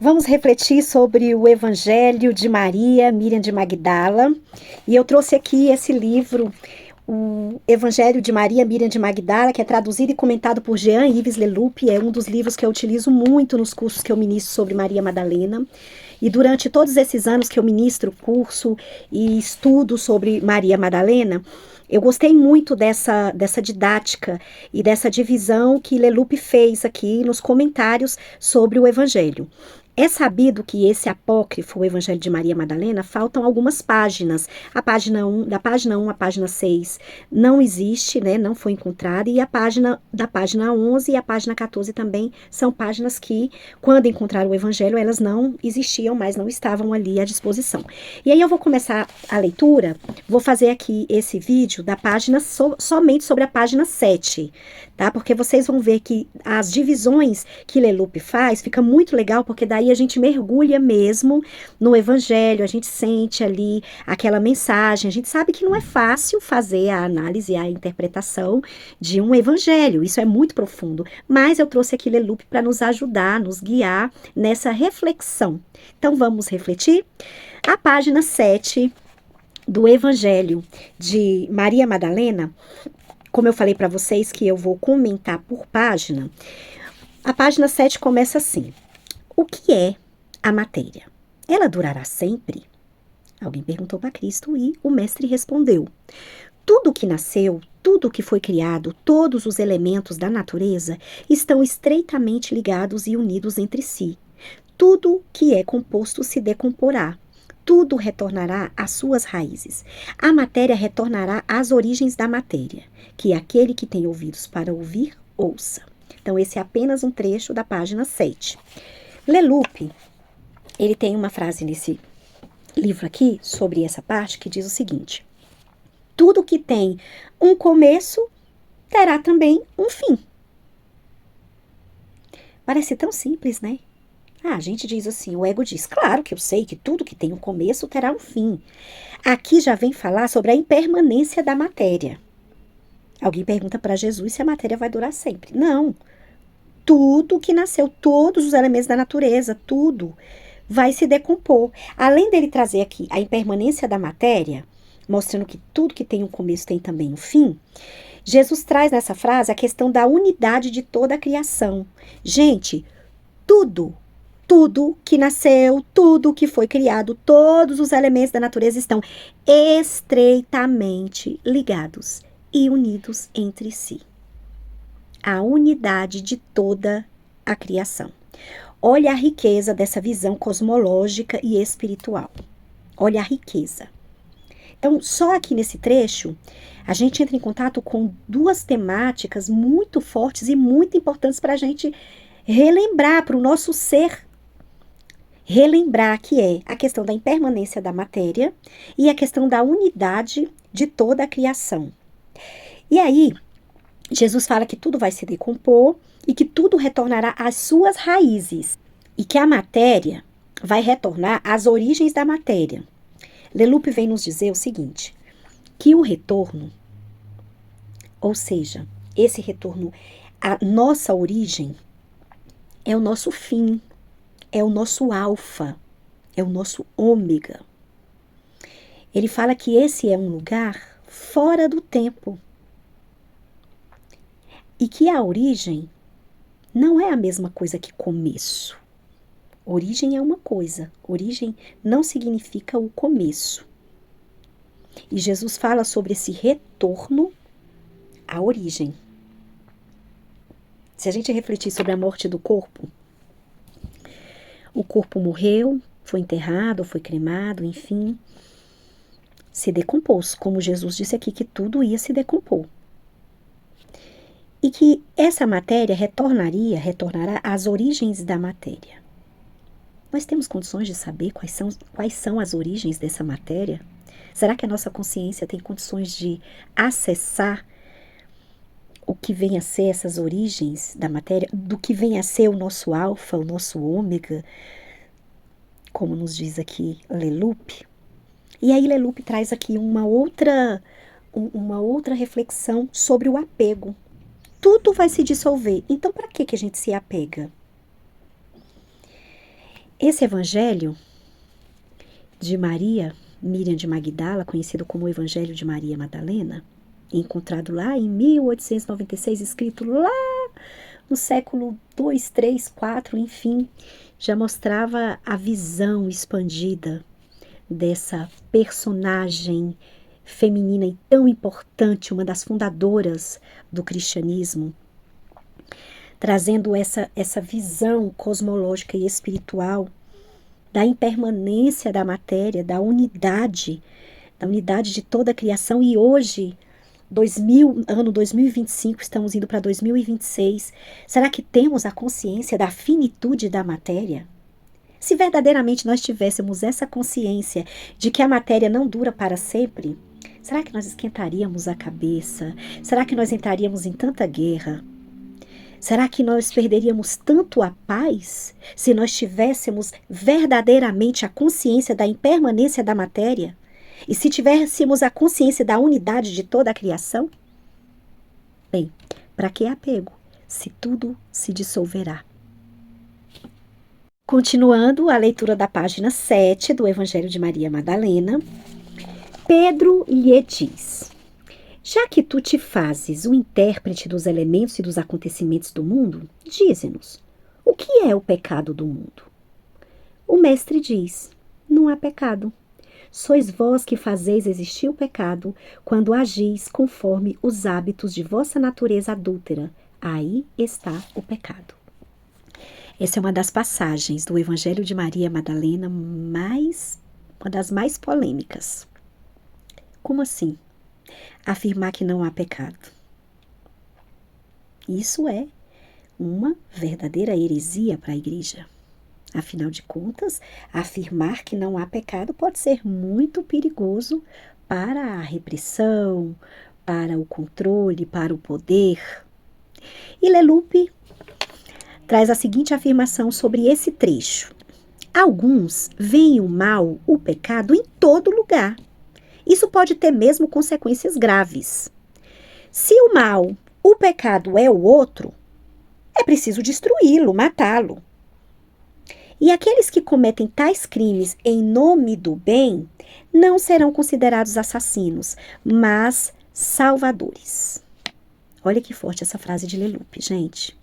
Vamos refletir sobre o Evangelho de Maria, Miriam de Magdala. E eu trouxe aqui esse livro, o Evangelho de Maria, Miriam de Magdala, que é traduzido e comentado por Jean-Yves Leloup. É um dos livros que eu utilizo muito nos cursos que eu ministro sobre Maria Madalena. E durante todos esses anos que eu ministro curso e estudo sobre Maria Madalena, eu gostei muito dessa didática e dessa divisão que Leloup fez aqui nos comentários sobre o Evangelho. É sabido que esse apócrifo, o Evangelho de Maria Madalena, faltam algumas páginas. A página 1, da página 1 à página 6 não existe, né, não foi encontrada, e da página 11 e a página 14 também são páginas que, quando encontraram o Evangelho, elas não existiam, mas não estavam ali à disposição. E aí eu vou começar a leitura, vou fazer aqui esse vídeo da página, somente sobre a página 7, tá? Porque vocês vão ver que as divisões que Leloup faz, fica muito legal, porque daí a gente mergulha mesmo no Evangelho, a gente sente ali aquela mensagem, a gente sabe que não é fácil fazer a análise e a interpretação de um Evangelho, isso é muito profundo, mas eu trouxe aqui Leloup para nos ajudar, nos guiar nessa reflexão. Então vamos refletir? A página 7 do Evangelho de Maria Madalena, como eu falei para vocês que eu vou comentar por página, a página 7 começa assim: o que é a matéria? Ela durará sempre? Alguém perguntou para Cristo e o mestre respondeu: tudo que nasceu, tudo que foi criado, todos os elementos da natureza estão estreitamente ligados e unidos entre si. Tudo que é composto se decomporá. Tudo retornará às suas raízes. A matéria retornará às origens da matéria. Que aquele que tem ouvidos para ouvir, ouça. Então, esse é apenas um trecho da página 7. Leloup, ele tem uma frase nesse livro aqui, sobre essa parte, que diz o seguinte: tudo que tem um começo, terá também um fim. Parece tão simples, né? A gente diz assim, o ego diz, claro que eu sei que tudo que tem um começo terá um fim. Aqui já vem falar sobre a impermanência da matéria. Alguém pergunta para Jesus se a matéria vai durar sempre. Não. Tudo que nasceu, todos os elementos da natureza, tudo vai se decompor. Além dele trazer aqui a impermanência da matéria, mostrando que tudo que tem um começo tem também um fim, Jesus traz nessa frase a questão da unidade de toda a criação. Gente, tudo que nasceu, tudo que foi criado, todos os elementos da natureza estão estreitamente ligados e unidos entre si. A unidade de toda a criação. Olha a riqueza dessa visão cosmológica e espiritual. Olha a riqueza. Então, só aqui nesse trecho, a gente entra em contato com duas temáticas muito fortes e muito importantes para a gente relembrar, para o nosso ser relembrar, que é a questão da impermanência da matéria e a questão da unidade de toda a criação. E aí, Jesus fala que tudo vai se decompor e que tudo retornará às suas raízes e que a matéria vai retornar às origens da matéria. Leloup vem nos dizer o seguinte, que o retorno, ou seja, esse retorno à nossa origem, é o nosso fim, é o nosso alfa, é o nosso ômega. Ele fala que esse é um lugar fora do tempo. E que a origem não é a mesma coisa que começo. Origem é uma coisa, origem não significa o começo. E Jesus fala sobre esse retorno à origem. Se a gente refletir sobre a morte do corpo, o corpo morreu, foi enterrado, foi cremado, enfim, se decompôs, como Jesus disse aqui, que tudo ia se decompor. E que essa matéria retornará às origens da matéria. Nós temos condições de saber quais são as origens dessa matéria? Será que a nossa consciência tem condições de acessar o que vem a ser essas origens da matéria, do que vem a ser o nosso alfa, o nosso ômega, como nos diz aqui Leloup? E aí Leloup traz aqui uma outra reflexão sobre o apego. Tudo vai se dissolver, então para que a gente se apega? Esse evangelho de Maria, Miriam de Magdala, conhecido como o Evangelho de Maria Madalena, encontrado lá em 1896, escrito lá no século 2, 3, 4, enfim, já mostrava a visão expandida dessa personagem feminina e tão importante, uma das fundadoras do cristianismo, trazendo essa visão cosmológica e espiritual da impermanência da matéria, da unidade de toda a criação. E hoje, ano 2025, estamos indo para 2026, será que temos a consciência da finitude da matéria? Se verdadeiramente nós tivéssemos essa consciência de que a matéria não dura para sempre, será que nós esquentaríamos a cabeça? Será que nós entraríamos em tanta guerra? Será que nós perderíamos tanto a paz se nós tivéssemos verdadeiramente a consciência da impermanência da matéria? E se tivéssemos a consciência da unidade de toda a criação? Bem, para que apego, se tudo se dissolverá? Continuando a leitura da página 7 do Evangelho de Maria Madalena, Pedro lhe diz: já que tu te fazes o intérprete dos elementos e dos acontecimentos do mundo, dize-nos, o que é o pecado do mundo? O mestre diz: não há pecado. Sois vós que fazeis existir o pecado quando agis conforme os hábitos de vossa natureza adúltera. Aí está o pecado. Essa é uma das passagens do Evangelho de Maria Madalena, uma das mais polêmicas. Como assim? Afirmar que não há pecado. Isso é uma verdadeira heresia para a igreja. Afinal de contas, afirmar que não há pecado pode ser muito perigoso para a repressão, para o controle, para o poder. E Leloup traz a seguinte afirmação sobre esse trecho: alguns veem o mal, o pecado, em todo lugar. Isso pode ter mesmo consequências graves. Se o mal, o pecado é o outro, é preciso destruí-lo, matá-lo. E aqueles que cometem tais crimes em nome do bem não serão considerados assassinos, mas salvadores. Olha que forte essa frase de Leloup, gente.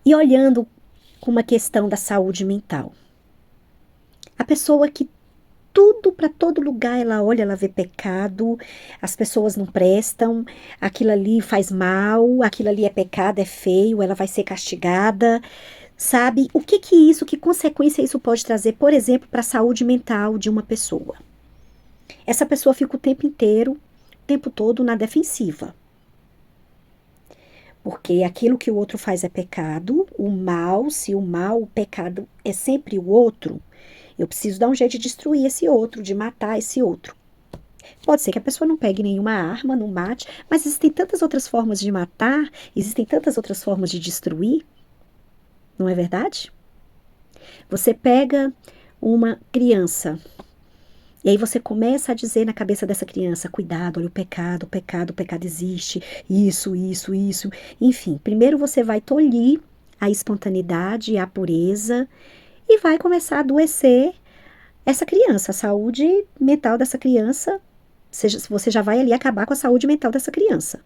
E olhando com uma questão da saúde mental, a pessoa que tudo, para todo lugar, ela olha, ela vê pecado, as pessoas não prestam, aquilo ali faz mal, aquilo ali é pecado, é feio, ela vai ser castigada, sabe? Que consequência isso pode trazer, por exemplo, para a saúde mental de uma pessoa? Essa pessoa fica o tempo inteiro, o tempo todo na defensiva. Porque aquilo que o outro faz é pecado, o pecado é sempre o outro, eu preciso dar um jeito de destruir esse outro, de matar esse outro. Pode ser que a pessoa não pegue nenhuma arma, não mate, mas existem tantas outras formas de matar, existem tantas outras formas de destruir, não é verdade? Você pega uma criança, e aí você começa a dizer na cabeça dessa criança: cuidado, olha o pecado existe, isso. Enfim, primeiro você vai tolir a espontaneidade, a pureza, e vai começar a adoecer essa criança, a saúde mental dessa criança. Você já vai ali acabar com a saúde mental dessa criança.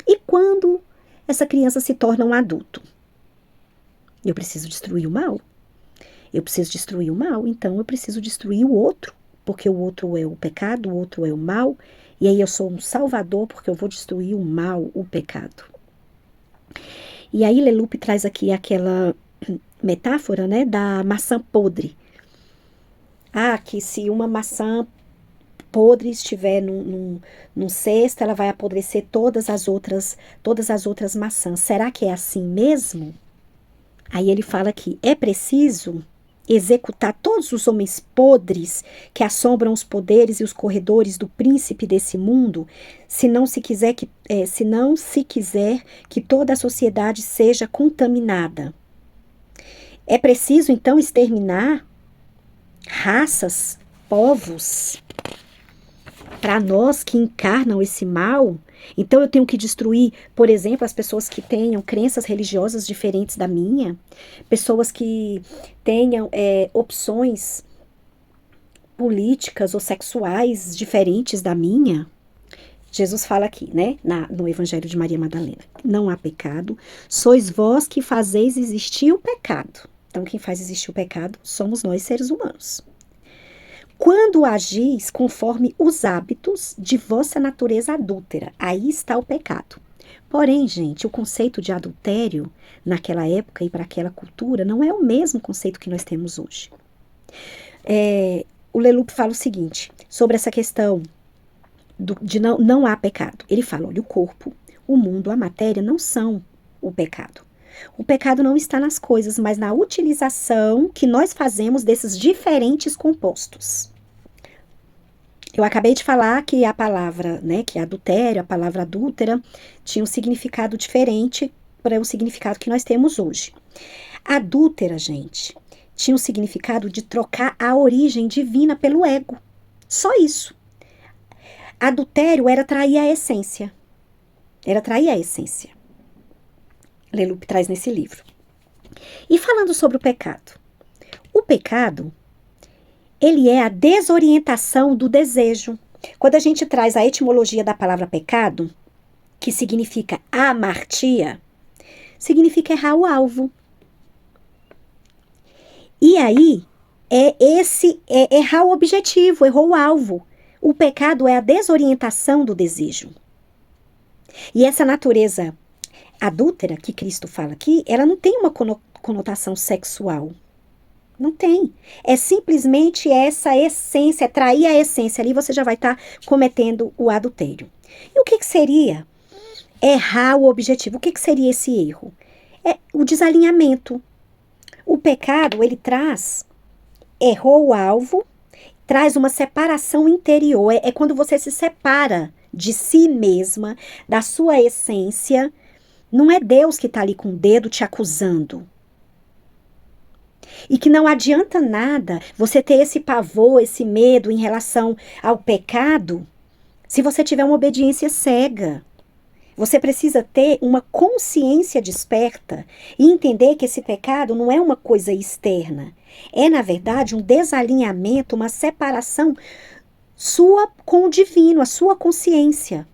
E quando essa criança se torna um adulto? Eu preciso destruir o mal. Então eu preciso destruir o outro, porque o outro é o pecado, o outro é o mal, e aí eu sou um salvador porque eu vou destruir o mal, o pecado. E aí Leloup traz aqui aquela metáfora, né, da maçã podre. Que se uma maçã podre estiver num cesto, ela vai apodrecer todas as outras maçãs. Será que é assim mesmo? Aí ele fala que é preciso executar todos os homens podres que assombram os poderes e os corredores do príncipe desse mundo, se não se quiser que toda a sociedade seja contaminada. É preciso, então, exterminar raças, povos. Para nós que encarnam esse mal, Então eu tenho que destruir, por exemplo, as pessoas que tenham crenças religiosas diferentes da minha, pessoas que tenham opções políticas ou sexuais diferentes da minha. Jesus fala aqui, né, no Evangelho de Maria Madalena: não há pecado, sois vós que fazeis existir o pecado. Então, quem faz existir o pecado somos nós, seres humanos. Quando agis conforme os hábitos de vossa natureza adúltera, aí está o pecado. Porém, gente, o conceito de adultério naquela época e para aquela cultura não é o mesmo conceito que nós temos hoje. O Leloup fala o seguinte sobre essa questão de não há pecado. Ele fala: olha, o corpo, o mundo, a matéria não são o pecado. O pecado não está nas coisas, mas na utilização que nós fazemos desses diferentes compostos. Eu acabei de falar que a palavra, né, que é adultério, a palavra adúltera, tinha um significado diferente para o significado que nós temos hoje. Adúltera, gente, tinha o significado de trocar a origem divina pelo ego. Só isso. Adultério era trair a essência. Era trair a essência. Leloup traz nesse livro. E falando sobre o pecado. O pecado, ele é a desorientação do desejo. Quando a gente traz a etimologia da palavra pecado, que significa amartia, significa errar o alvo. E aí, errar o objetivo, errou o alvo. O pecado é a desorientação do desejo. E essa natureza adúltera que Cristo fala aqui, ela não tem uma conotação sexual. Não tem. É simplesmente essa essência, é trair a essência. Ali você já vai estar cometendo o adultério. E o que seria errar o objetivo? O que seria esse erro? É o desalinhamento. O pecado, ele errou o alvo, traz uma separação interior. É quando você se separa de si mesma, da sua essência. Não é Deus que está ali com o dedo te acusando. E que não adianta nada você ter esse pavor, esse medo em relação ao pecado, se você tiver uma obediência cega. Você precisa ter uma consciência desperta e entender que esse pecado não é uma coisa externa. É, na verdade, um desalinhamento, uma separação sua com o divino, a sua consciência.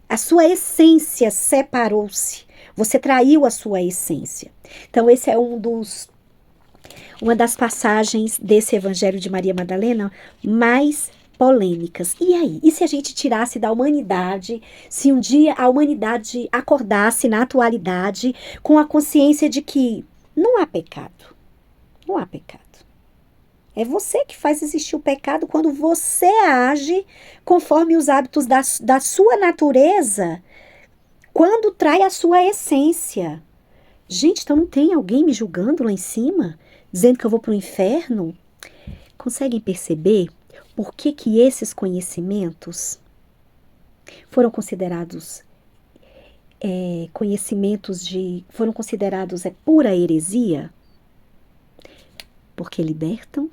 A sua essência separou-se. Você traiu a sua essência. Então, esse é uma das passagens desse Evangelho de Maria Madalena mais polêmicas. E aí? E se a gente tirasse da humanidade, se um dia a humanidade acordasse na atualidade com a consciência de que não há pecado? Não há pecado. É você que faz existir o pecado quando você age conforme os hábitos da sua natureza, quando trai a sua essência. Gente, então não tem alguém me julgando lá em cima, dizendo que eu vou para o inferno? Conseguem perceber por que esses conhecimentos foram considerados foram considerados pura heresia? Porque libertam,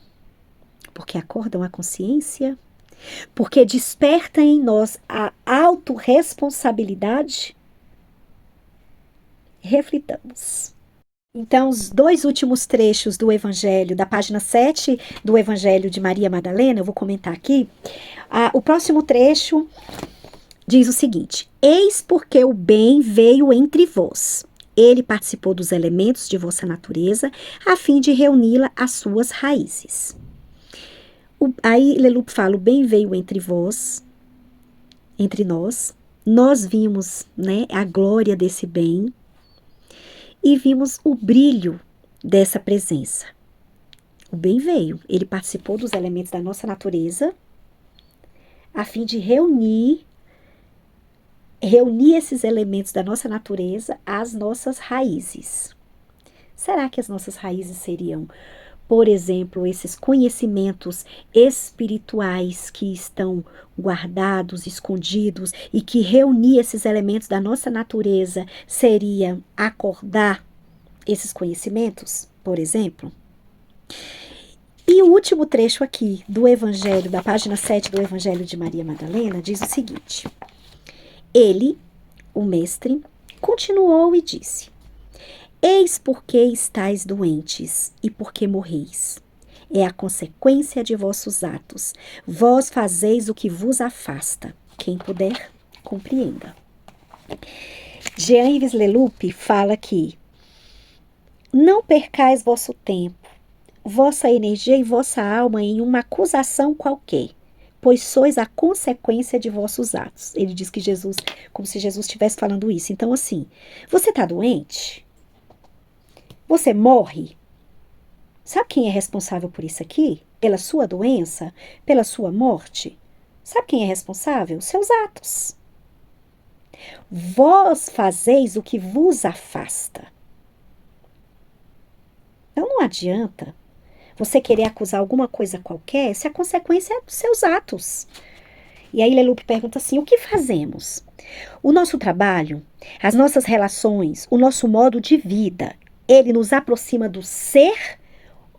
porque acordam a consciência, porque desperta em nós a autorresponsabilidade. Reflitamos. Então, os dois últimos trechos do Evangelho, da página 7 do Evangelho de Maria Madalena, eu vou comentar aqui. O próximo trecho diz o seguinte: eis porque o bem veio entre vós. Ele participou dos elementos de vossa natureza, a fim de reuni-la às suas raízes. Aí Leloup fala: o bem veio entre vós, entre nós. Nós vimos, né, a glória desse bem. E vimos o brilho dessa presença. O bem veio, ele participou dos elementos da nossa natureza, a fim de reunir esses elementos da nossa natureza às nossas raízes. Será que as nossas raízes seriam, por exemplo, esses conhecimentos espirituais que estão guardados, escondidos, e que reunir esses elementos da nossa natureza seria acordar esses conhecimentos, por exemplo? E o último trecho aqui do Evangelho, da página 7 do Evangelho de Maria Madalena, diz o seguinte: Ele, o mestre, continuou e disse: Eis porque estáis doentes e porque morreis. É a consequência de vossos atos. Vós fazeis o que vos afasta. Quem puder, compreenda. Jean-Yves Leloup fala que não percais vosso tempo, vossa energia e vossa alma em uma acusação qualquer, pois sois a consequência de vossos atos. Ele diz que Jesus, como se Jesus estivesse falando isso. Então, assim, você está doente? Você morre? Sabe quem é responsável por isso aqui? Pela sua doença? Pela sua morte? Sabe quem é responsável? Seus atos. Vós fazeis o que vos afasta. Então não adianta você querer acusar alguma coisa qualquer se a consequência é dos seus atos. E aí Leloup pergunta assim, o que fazemos? O nosso trabalho, as nossas relações, o nosso modo de vida, ele nos aproxima do ser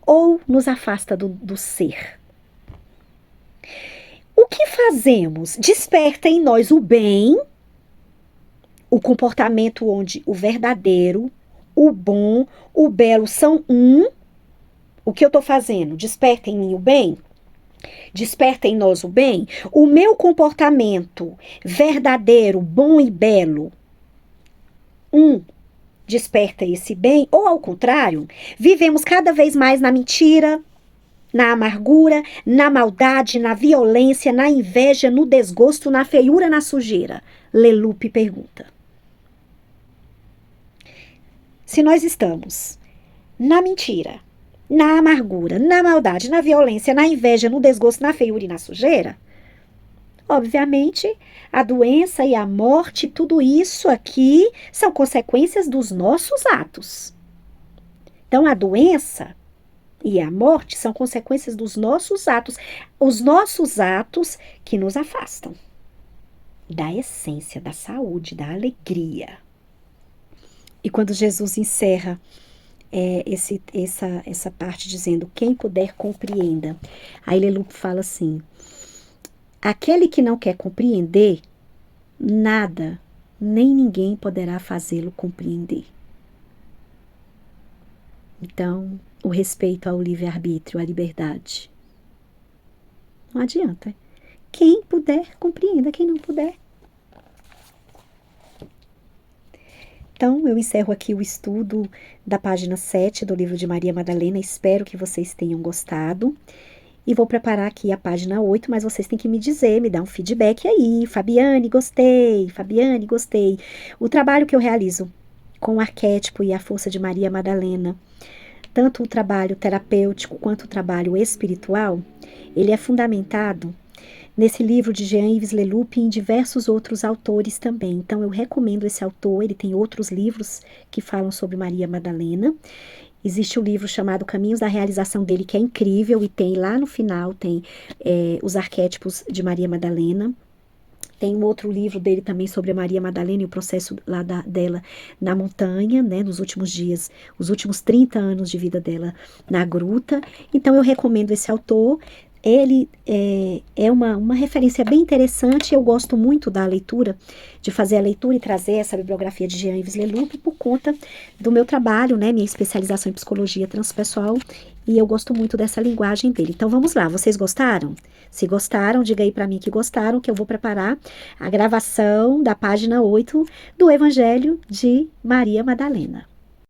ou nos afasta do ser? O que fazemos? Desperta em nós o bem, o comportamento onde o verdadeiro, o bom, o belo são um. O que eu estou fazendo? Desperta em mim o bem? Desperta em nós o bem? O meu comportamento verdadeiro, bom e belo, desperta esse bem? Ou ao contrário, vivemos cada vez mais na mentira, na amargura, na maldade, na violência, na inveja, no desgosto, na feiura, na sujeira? Leloup pergunta. Se nós estamos na mentira, na amargura, na maldade, na violência, na inveja, no desgosto, na feiura e na sujeira, obviamente, a doença e a morte, tudo isso aqui são consequências dos nossos atos. Então, a doença e a morte são consequências dos nossos atos. Os nossos atos que nos afastam da essência, da saúde, da alegria. E quando Jesus encerra essa parte dizendo, quem puder compreenda, aí Leloup fala assim, aquele que não quer compreender, nada, nem ninguém poderá fazê-lo compreender. Então, o respeito ao livre-arbítrio, à liberdade. Não adianta. Quem puder, compreenda. Quem não puder. Então, eu encerro aqui o estudo da página 7 do livro de Maria Madalena. Espero que vocês tenham gostado. E vou preparar aqui a página 8, mas vocês têm que me dizer, me dar um feedback aí. Fabiane, gostei. Fabiane, gostei. O trabalho que eu realizo com o arquétipo e a força de Maria Madalena, tanto o trabalho terapêutico quanto o trabalho espiritual, ele é fundamentado nesse livro de Jean-Yves Leloup e em diversos outros autores também. Então, eu recomendo esse autor, ele tem outros livros que falam sobre Maria Madalena. Existe o livro chamado Caminhos da Realização dele, que é incrível, e tem lá no final, tem os arquétipos de Maria Madalena. Tem um outro livro dele também sobre a Maria Madalena e o processo lá dela na montanha, né, nos últimos dias, os últimos 30 anos de vida dela na gruta. Então, eu recomendo esse autor. Ele é uma referência bem interessante. Eu gosto muito da leitura, de fazer a leitura e trazer essa bibliografia de Jean-Yves Leloup por conta do meu trabalho, né, minha especialização em psicologia transpessoal, e eu gosto muito dessa linguagem dele. Então vamos lá, vocês gostaram? Se gostaram, diga aí para mim que gostaram, que eu vou preparar a gravação da página 8 do Evangelho de Maria Madalena.